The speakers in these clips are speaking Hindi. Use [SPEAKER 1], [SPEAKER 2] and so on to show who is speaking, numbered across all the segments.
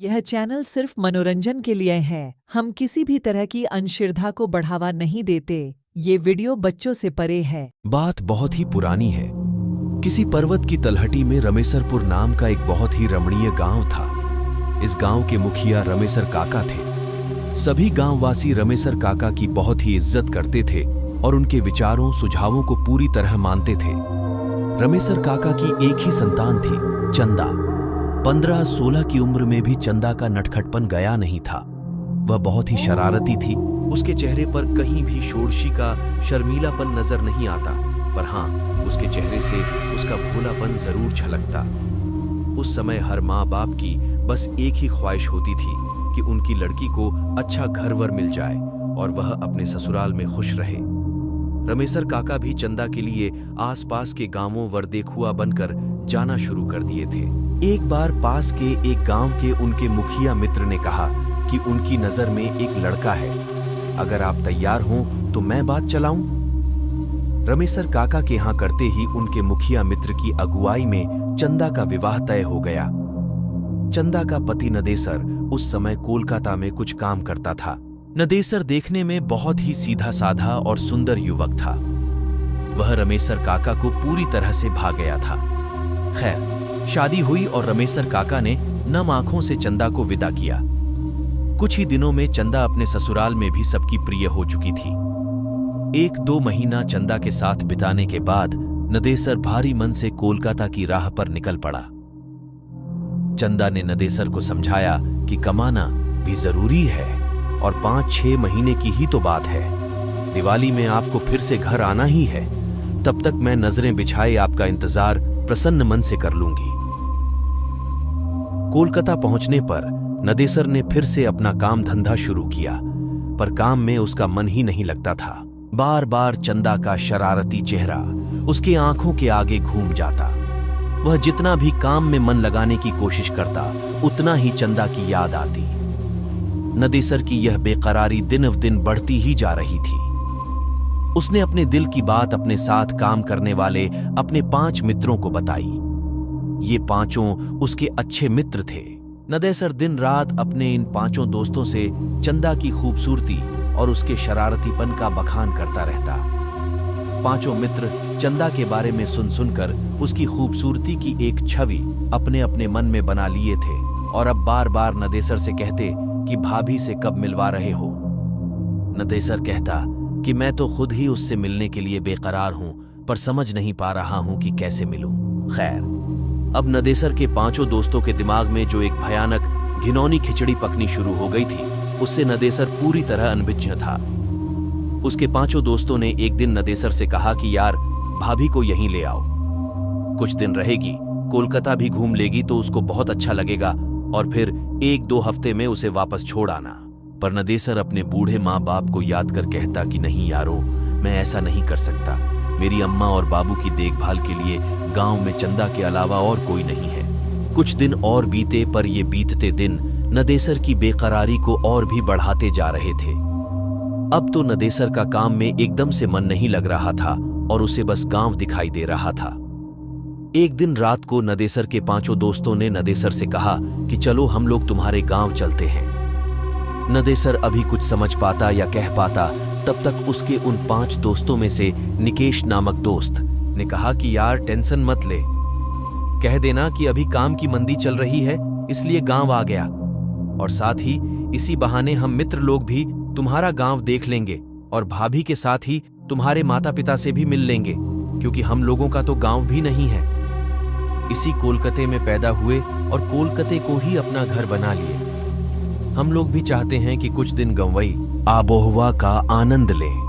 [SPEAKER 1] यह चैनल सिर्फ मनोरंजन के लिए है। हम किसी भी तरह की अंधश्रद्धा को बढ़ावा नहीं देते। ये वीडियो बच्चों से परे है।
[SPEAKER 2] बात बहुत ही पुरानी है। किसी पर्वत की तलहटी में रमेसरपुर नाम का एक बहुत ही रमणीय गांव था। इस गांव के मुखिया रमेसर काका थे। सभी गांववासी रमेसर काका की बहुत ही इज्जत करते थे और उनके विचारों सुझावों को पूरी तरह मानते थे। रमेसर काका की एक ही संतान थी, चंदा। 15-16 की उम्र में भी चंदा का नटखटपन गया नहीं था। वह बहुत ही शरारती थी। उसके चेहरे पर कहीं भी शोरशी का शर्मीलापन नजर नहीं आता, पर हाँ, उसके चेहरे से उसका भोलापन जरूर झलकता। उस समय हर माँ बाप की बस एक ही ख्वाहिश होती थी कि उनकी लड़की को अच्छा घर-वर मिल जाए और वह अपने ससुराल में खुश रहे। रमेसर काका भी चंदा के लिए आसपास के गांवों वरदेखुआ बनकर जाना शुरू कर दिए थे। एक बार पास के एक गांव के उनके मुखिया मित्र ने कहा कि उनकी नजर में एक लड़का है, अगर आप तैयार हों तो मैं बात चलाऊं। रमेसर काका के यहाँ करते ही उनके मुखिया मित्र की अगुवाई में चंदा का विवाह तय हो गया। चंदा का पति नदेसर उस समय कोलकाता में कुछ काम करता था। नदेसर देखने में बहुत ही सीधा साधा और सुंदर युवक था। वह रमेसर काका को पूरी तरह से भा गया था। खैर, शादी हुई और रमेसर काका ने नम आंखों से चंदा को विदा किया। कुछ ही दिनों में चंदा अपने ससुराल में भी सबकी प्रिय हो चुकी थी। 1-2 महीना चंदा के साथ बिताने के बाद नदेसर भारी मन से कोलकाता की राह पर निकल पड़ा। चंदा ने नदेसर को समझाया कि कमाना भी जरूरी है और 5-6 महीने की ही तो बात है। दिवाली में आपको फिर से घर आना ही है, तब तक मैं नजरें बिछाए आपका इंतजार प्रसन्न मन से कर लूंगी। कोलकाता पहुंचने पर नदेसर ने फिर से अपना काम धंधा शुरू किया, पर काम में उसका मन ही नहीं लगता था। बार बार चंदा का शरारती चेहरा उसके आंखों के आगे घूम जाता। वह जितना भी काम में मन लगाने की कोशिश करता, उतना ही चंदा की याद आती। नदेसर की यह बेकरारी दिन-ब-दिन बढ़ती ही जा रही थी। उसने अपने दिल की बात अपने साथ काम करने वाले अपने 5 मित्रों को बताई। ये 5 उसके अच्छे मित्र थे। नदेसर दिन रात अपने इन 5 दोस्तों से चंदा की खूबसूरती और उसके शरारतीपन का बखान करता रहता। 5 मित्र चंदा के बारे में सुनकर उसकी खूबसूरती की एक छवि अपने अपने मन में बना लिए थे और अब बार बार नदेसर से कहते कि भाभी से कब मिलवा रहे हो। नदेसर कहता कि मैं तो खुद ही उससे मिलने के लिए बेकरार हूं, पर समझ नहीं पा रहा हूं कि कैसे मिलूं। खैर, अब नदेसर के 5 दोस्तों के दिमाग में जो एक भयानक घिनौनी खिचड़ी पकनी शुरू हो गई थी, उससे नदेसर पूरी तरह अनभिज्ञ था। उसके 5 दोस्तों ने एक दिन नदेसर से कहा कि यार, भाभी को यहीं ले आओ, कुछ दिन रहेगी, कोलकाता भी घूम लेगी तो उसको बहुत अच्छा लगेगा और फिर 1-2 हफ्ते में उसे वापस छोड़ आना। पर नदेसर अपने बूढ़े माँ बाप को याद कर कहता कि नहीं यारो, मैं ऐसा नहीं कर सकता। मेरी अम्मा और बाबू की देखभाल के लिए गांव में चंदा के अलावा और कोई नहीं है। कुछ दिन और बीते, पर ये बीतते दिन नदेसर की बेकरारी को और भी बढ़ाते जा रहे थे। अब तो नदेसर का काम में एकदम से मन नहीं लग रहा था और उसे बस गांव दिखाई दे रहा था। एक दिन रात को नदेसर के 5 दोस्तों ने नदेसर से कहा कि चलो हम लोग तुम्हारे गांव चलते हैं। नदेसर अभी कुछ समझ पाता या कह पाता, तब तक उसके उन 5 दोस्तों में से निकेश नामक दोस्त ने कहा कि यार टेंशन मत ले, कह देना कि अभी काम की मंदी चल रही है इसलिए गांव आ गया, और साथ ही इसी बहाने हम मित्र लोग भी तुम्हारा गांव देख लेंगे और भाभी के साथ ही तुम्हारे माता पिता से भी मिल लेंगे, क्योंकि हम लोगों का तो गांव भी नहीं है। इसी कोलकाते में पैदा हुए और कोलकाते को ही अपना घर बना लिए। हम लोग भी चाहते हैं कि कुछ दिन गंवई आबोहवा का आनंद लें।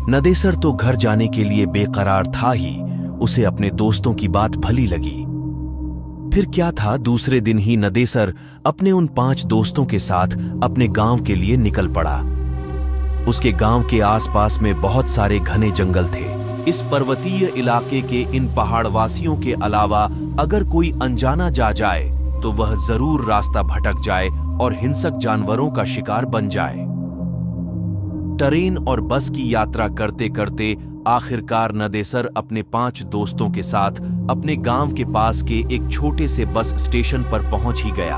[SPEAKER 2] नदेसर तो घर जाने के लिए बेकरार था ही, उसे अपने दोस्तों की बात भली लगी। फिर क्या था, दूसरे दिन ही नदेसर अपने उन 5 दोस्तों के साथ अपने गांव के लिए निकल पड़ा। उसके गांव के आसपास में बहुत सारे घने जंगल थे। इस पर्वतीय इलाके के इन पहाड़वासियों के अलावा अगर कोई अनजाना जा जाए तो वह जरूर रास्ता भटक जाए और हिंसक जानवरों का शिकार बन जाए। ट्रेन और बस की यात्रा करते करते आखिरकार नदेसर अपने 5 दोस्तों के साथ अपने गांव के पास के एक छोटे से बस स्टेशन पर पहुंच ही गया।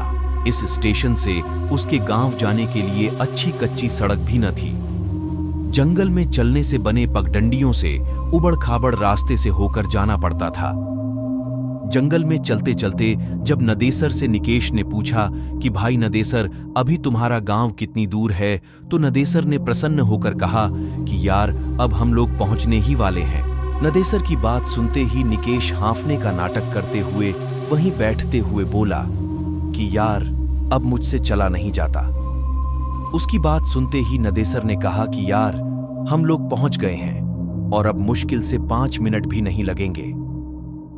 [SPEAKER 2] इस स्टेशन से उसके गांव जाने के लिए अच्छी कच्ची सड़क भी न थी। जंगल में चलने से बने पगडंडियों से उबड़-खाबड़ रास्ते से होकर जाना पड़ता था। जंगल में चलते चलते जब नदेसर से निकेश ने पूछा कि भाई नदेसर, अभी तुम्हारा गांव कितनी दूर है, तो नदेसर ने प्रसन्न होकर कहा कि यार अब हम लोग पहुंचने ही वाले हैं। नदेसर की बात सुनते ही निकेश हांफने का नाटक करते हुए वहीं बैठते हुए बोला कि यार अब मुझसे चला नहीं जाता। उसकी बात सुनते ही नदेसर ने कहा कि यार हम लोग पहुंच गए हैं और अब मुश्किल से 5 मिनट भी नहीं लगेंगे।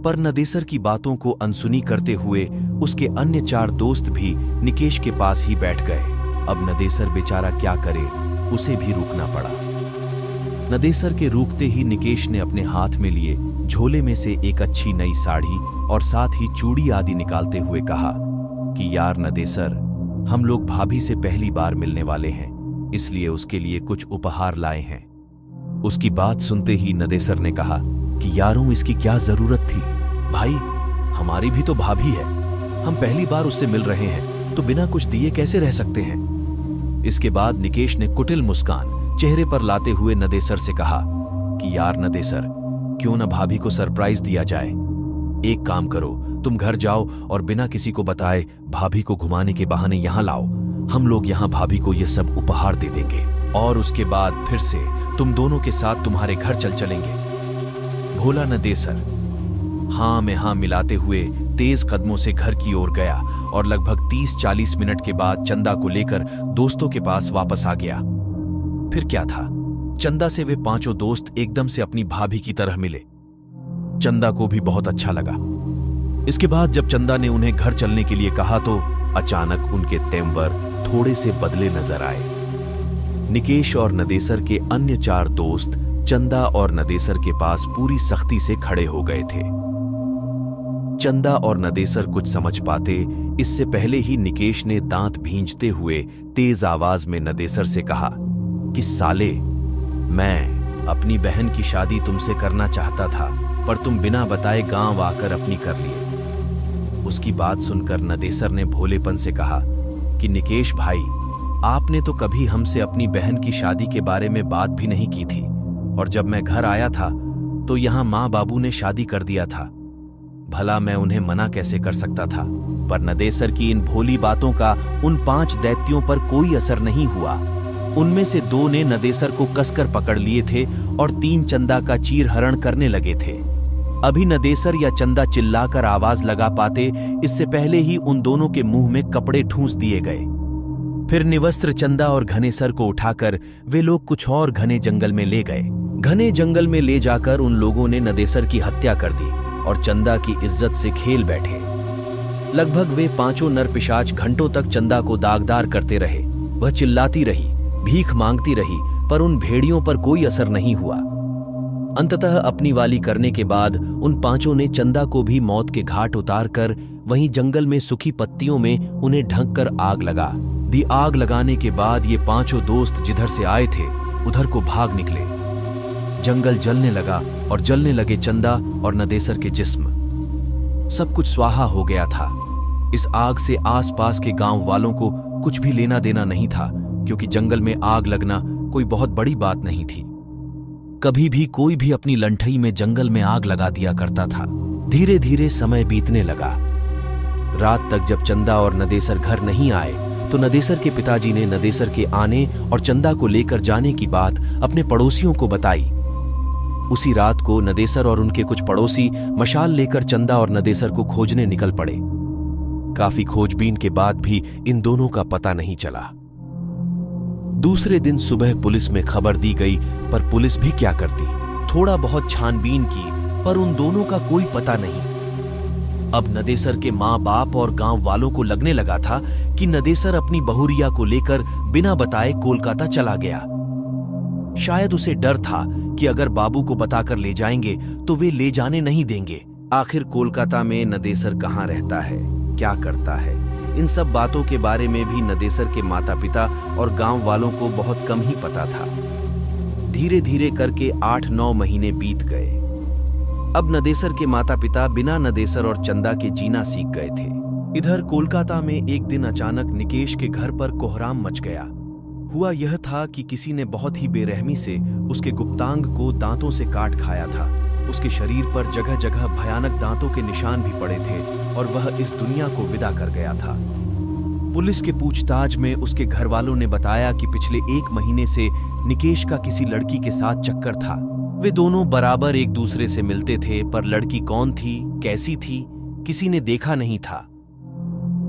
[SPEAKER 2] पर नदेसर की बातों को अनसुनी करते हुए उसके अन्य 4 दोस्त भी निकेश के पास ही बैठ गए। अब नदेसर बेचारा क्या करे, उसे भी रुकना पड़ा। नदेसर के रुकते ही निकेश ने अपने हाथ में लिए झोले में से एक अच्छी नई साड़ी और साथ ही चूड़ी आदि निकालते हुए कहा कि यार नदेसर, हम लोग भाभी से पहली बार मिलने वाले हैं, इसलिए उसके लिए कुछ उपहार लाए हैं। उसकी बात सुनते ही नदेसर ने कहा कि यारों इसकी क्या जरूरत थी भाई, हमारी भी तो भाभी है, हम पहली बार उससे मिल रहे हैं तो बिना कुछ दिए कैसे रह सकते हैं। इसके बाद निकेश ने कुटिल मुस्कान चेहरे पर लाते हुए नदेसर से कहा कि यार नदेसर, क्यों न भाभी को सरप्राइज दिया जाए। एक काम करो, तुम घर जाओ और बिना किसी को बताए भाभी को घुमाने के बहाने यहां लाओ। हम लोग यहां भाभी को ये सब उपहार दे देंगे और उसके बाद फिर से तुम दोनों के साथ तुम्हारे घर चलेंगे। भोला नदेसर हाँ में हाँ मिलाते हुए तेज कदमों से घर की ओर गया और लगभग 30-40 मिनट के बाद चंदा को लेकर दोस्तों के पास वापस आ गया। फिर क्या था, चंदा से वे 5 दोस्त एकदम से अपनी भाभी की तरह मिले। चंदा को भी बहुत अच्छा लगा। इसके बाद जब चंदा ने उन्हें घर चलने के लिए कहा तो अचानक उनके तेवर थोड़े से बदले नजर आए। निकेश और नदेसर के अन्य 4 दोस्त चंदा और नदेसर के पास पूरी सख्ती से खड़े हो गए थे। चंदा और नदेसर कुछ समझ पाते इससे पहले ही निकेश ने दांत भींचते हुए तेज आवाज में नदेसर से कहा कि साले, मैं अपनी बहन की शादी तुमसे करना चाहता था, पर तुम बिना बताए गांव आकर अपनी कर लिए। उसकी बात सुनकर नदेसर ने भोलेपन से कहा कि निकेश भाई, आपने तो कभी हमसे अपनी बहन की शादी के बारे में बात भी नहीं की थी, और जब मैं घर आया था तो यहां माँ बाबू ने शादी कर दिया था। भला मैं उन्हें मना कैसे कर सकता था। पर नदेसर की इन भोली बातों का उन 5 दैत्यों पर कोई असर नहीं हुआ। उनमें से 2 ने नदेसर को कसकर पकड़ लिए थे और 3 चंदा का चीरहरण करने लगे थे। अभी नदेसर या चंदा चिल्लाकर आवाज लगा पाते इससे पहले ही उन दोनों के मुंह में कपड़े ठूंस दिए गए। फिर निवस्त्र चंदा और घनेसर को उठाकर वे लोग कुछ और घने जंगल में ले गए। घने जंगल में ले जाकर उन लोगों ने नदेसर की हत्या कर दी और चंदा की इज्जत से खेल बैठे। लगभग वे 5 नर पिशाच घंटों तक चंदा को दागदार करते रहे। वह चिल्लाती रही, भीख मांगती रही, पर उन भेड़ियों पर कोई असर नहीं हुआ। अंततः अपनी वाली करने के बाद उन 5 ने चंदा को भी मौत के घाट उतारकर वहीं जंगल में सूखी पत्तियों में उन्हें ढक कर आग लगा दी। आग लगाने के बाद ये 5 दोस्त जिधर से आए थे उधर को भाग निकले। जंगल जलने लगा और जलने लगे चंदा और नदेसर के जिस्म। सब कुछ स्वाहा हो गया था। इस आग से आसपास के गांव वालों को कुछ भी लेना देना नहीं था, क्योंकि जंगल में आग लगना कोई बहुत बड़ी बात नहीं थी। कभी भी कोई भी अपनी लंठई में जंगल में आग लगा दिया करता था। धीरे धीरे समय बीतने लगा। रात तक जब चंदा और नदेसर घर नहीं आए तो नदेसर के पिताजी ने नदेसर के आने और चंदा को लेकर जाने की बात अपने पड़ोसियों को बताई। उसी रात को नदेसर और उनके कुछ पड़ोसी मशाल लेकर चंदा और नदेसर को खोजने निकल पड़े। काफी खोजबीन के बाद भी इन दोनों का पता नहीं चला। दूसरे दिन सुबह पुलिस में खबर दी गई, पर पुलिस भी क्या करती। थोड़ा बहुत छानबीन की, पर उन दोनों का कोई पता नहीं। अब नदेसर के माँ बाप और गांव वालों को लगने लगा था कि नदेसर अपनी बहुरिया को लेकर बिना बताए कोलकाता चला गया। शायद उसे डर था कि अगर बाबू को बताकर ले जाएंगे तो वे ले जाने नहीं देंगे। आखिर कोलकाता में नदेसर कहाँ रहता है, क्या करता है, इन सब बातों के बारे में भी नदेसर के माता पिता और गांव वालों को बहुत कम ही पता था। धीरे धीरे करके 8-9 महीने बीत गए। अब नदेसर के माता पिता बिना नदेसर और चंदा के जीना सीख गए थे। इधर कोलकाता में एक दिन अचानक निकेश के घर पर कोहराम मच गया। हुआ यह था कि किसी ने बहुत ही बेरहमी से उसके गुप्तांग को दांतों से काट खाया था। उसके शरीर पर जगह जगह भयानक दांतों के निशान भी पड़े थे और वह इस दुनिया को विदा कर गया था। पुलिस के पूछताछ में उसके घर वालों ने बताया कि पिछले 1 महीने से निकेश का किसी लड़की के साथ चक्कर था। वे दोनों बराबर एक दूसरे से मिलते थे, पर लड़की कौन थी, कैसी थी, किसी ने देखा नहीं था।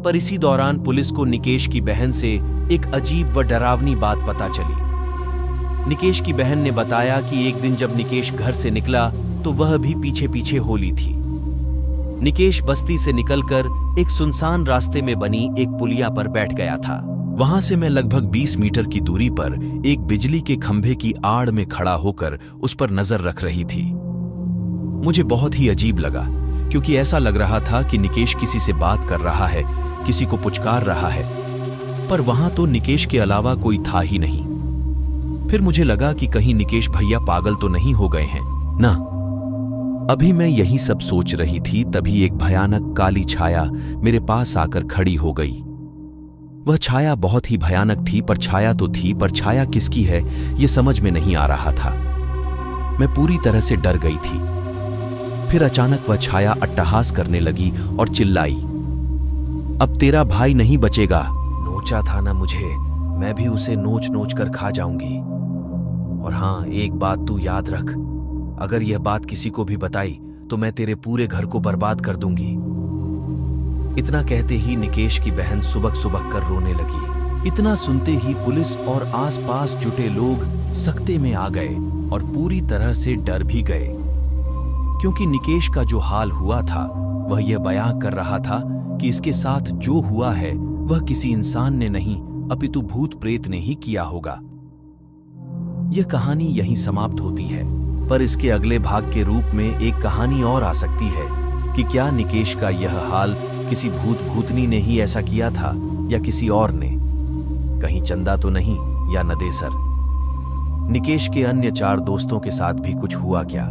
[SPEAKER 2] पर इसी दौरान पुलिस को निकेश की बहन से एक अजीब व डरावनी बात पता चली। निकेश की बहन ने बताया कि एक दिन जब निकेश घर से निकला तो वह भी पीछे पीछे होली थी। निकेश बस्ती से निकलकर एक सुनसान रास्ते में बनी एक पुलिया पर बैठ गया था। वहां से मैं लगभग 20 मीटर की दूरी पर एक बिजली के खंभे की आड़ में खड़ा होकर उस पर नजर रख रही थी। मुझे बहुत ही अजीब लगा, क्योंकि ऐसा लग रहा था कि निकेश किसी से बात कर रहा है, किसी को पुचकार रहा है, पर वहां तो निकेश के अलावा कोई था ही नहीं। फिर मुझे लगा कि कहीं निकेश भैया पागल तो नहीं हो गए हैं ना। अभी मैं यही सब सोच रही थी, तभी एक भयानक काली छाया मेरे पास आकर खड़ी हो गई। वह छाया बहुत ही भयानक थी, पर छाया तो थी, पर छाया किसकी है यह समझ में नहीं आ रहा था। मैं पूरी तरह से डर गई थी। फिर अचानक वह छाया अट्टहास करने लगी और चिल्लाई, अब तेरा भाई नहीं बचेगा। नोचा था ना मुझे, मैं भी उसे नोच नोच कर खा जाऊंगी। और हाँ, एक बात तू याद रख, अगर यह बात किसी को भी बताई तो मैं तेरे पूरे घर को बर्बाद कर दूंगी। इतना कहते ही निकेश की बहन सुबक सुबक कर रोने लगी। इतना सुनते ही पुलिस और आसपास जुटे लोग सकते में आ गए और पूरी तरह से डर भी गए, क्योंकि निकेश का जो हाल हुआ था वह यह बयां कर रहा था कि इसके साथ जो हुआ है वह किसी इंसान ने नहीं अपितु भूत प्रेत ने ही किया होगा। यह कहानी यहीं समाप्त होती है, पर इसके अगले भाग के रूप में एक कहानी और आ सकती है कि क्या निकेश का यह हाल किसी भूत भूतनी ने ही ऐसा किया था या किसी और ने। कहीं चंदा तो नहीं या नदेसर। निकेश के अन्य 4 दोस्तों के साथ भी कुछ हुआ क्या?